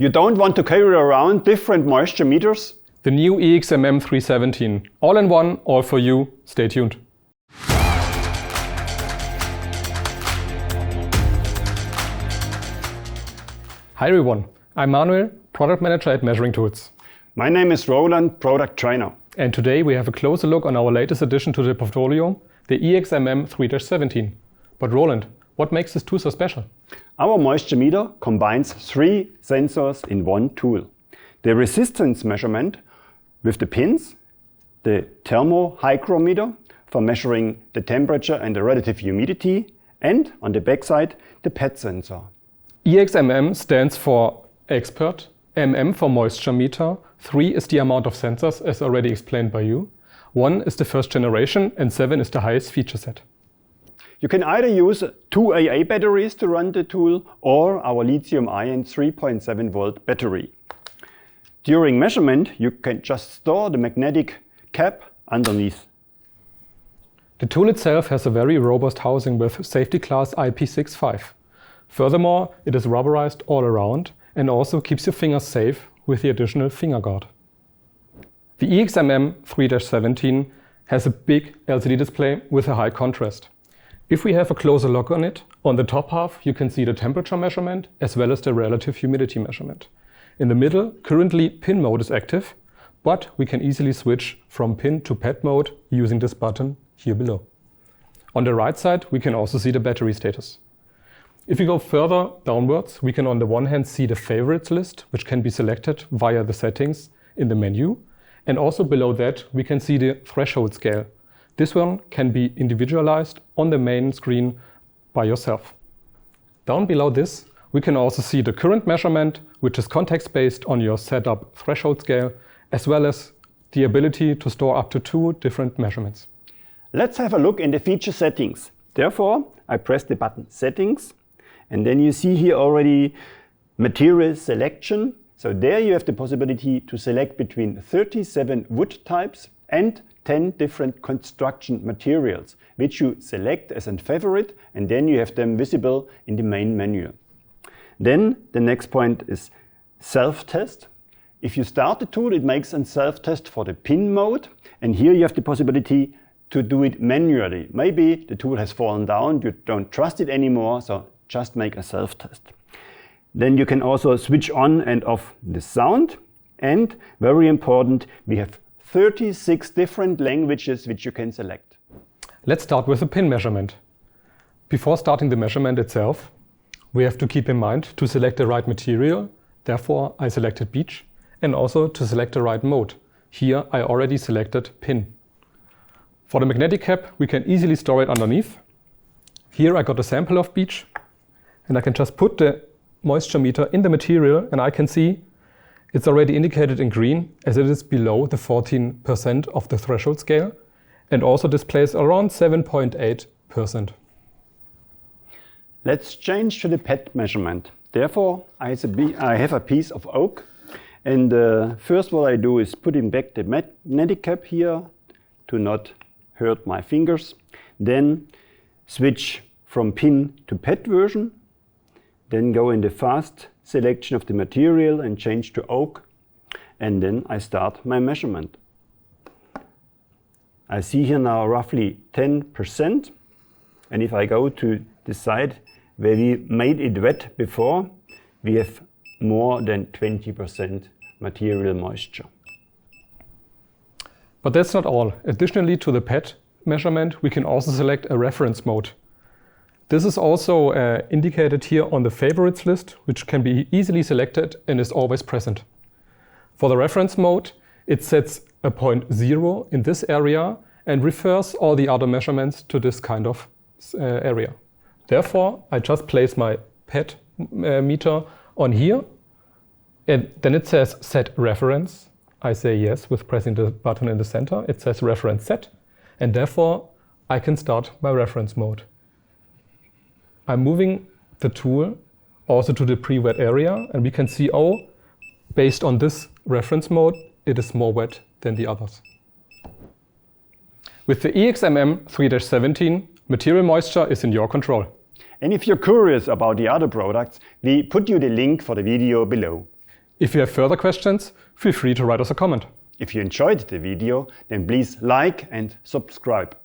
You don't want to carry around different moisture meters? The new EXMM3-17. All in one, all for you. Stay tuned. Hi everyone, I'm Manuel, Product Manager at Measuring Tools. My name is Roland, Product Trainer. And today we have a closer look on our latest addition to the portfolio, the EXMM3-17. But Roland, what makes this tool so special? Our moisture meter combines 3 sensors in one tool. The resistance measurement with the pins, the thermohygrometer for measuring the temperature and the relative humidity, and on the backside, the PET sensor. EXMM stands for EXPERT, MM for moisture meter, 3 is the amount of sensors as already explained by you, 1 is the first generation and 7 is the highest feature set. You can either use 2 AA batteries to run the tool or our lithium-ion 3.7 volt battery. During measurement, you can just store the magnetic cap underneath. The tool itself has a very robust housing with safety class IP65. Furthermore, it is rubberized all around and also keeps your fingers safe with the additional finger guard. The EXMM3-17 has a big LCD display with a high contrast. If we have a closer look on it, on the top half you can see the temperature measurement as well as the relative humidity measurement. In the middle, currently pin mode is active, but we can easily switch from pin to PET mode using this button here below. On the right side we can also see the battery status. If we go further downwards, we can on the one hand see the favorites list, which can be selected via the settings in the menu. And also below that we can see the threshold scale. This one can be individualized on the main screen by yourself. Down below this, we can also see the current measurement, which is context-based on your setup threshold scale, as well as the ability to store up to 2 different measurements. Let's have a look in the feature settings. Therefore, I press the button Settings, and then you see here already Material Selection. So there you have the possibility to select between 37 wood types and 10 different construction materials, which you select as a favorite, and then you have them visible in the main menu. Then the next point is self-test. If you start the tool, it makes a self-test for the pin mode, and here you have the possibility to do it manually. Maybe the tool has fallen down, you don't trust it anymore, so just make a self-test. Then you can also switch on and off the sound, and very important, we have 36 different languages which you can select. Let's start with the pin measurement. Before starting the measurement itself, we have to keep in mind to select the right material. Therefore, I selected beech, and also to select the right mode. Here I already selected pin. For the magnetic cap, we can easily store it underneath. Here I got a sample of beech, and I can just put the moisture meter in the material, and I can see it's already indicated in green as it is below the 14% of the threshold scale, and also displays around 7.8%. Let's change to the PET measurement. Therefore, I have a piece of oak, and first what I do is putting back the magnetic cap here to not hurt my fingers. Then switch from pin to PET version. Then go in the fast selection of the material and change to oak. And then I start my measurement. I see here now roughly 10%. And if I go to the side where we made it wet before, we have more than 20% material moisture. But that's not all. Additionally to the PET measurement, we can also select a reference mode. This is also indicated here on the favorites list, which can be easily selected and is always present. For the reference mode, it sets a point 0 in this area and refers all the other measurements to this kind of area. Therefore, I just place my PET meter on here, and then it says set reference. I say yes with pressing the button in the center. It says reference set, and therefore I can start my reference mode. I'm moving the tool also to the pre-wet area, and we can see, oh, based on this reference mode, it is more wet than the others. With the EXMM3-17, material moisture is in your control. And if you're curious about the other products, we put you the link for the video below. If you have further questions, feel free to write us a comment. If you enjoyed the video, then please like and subscribe.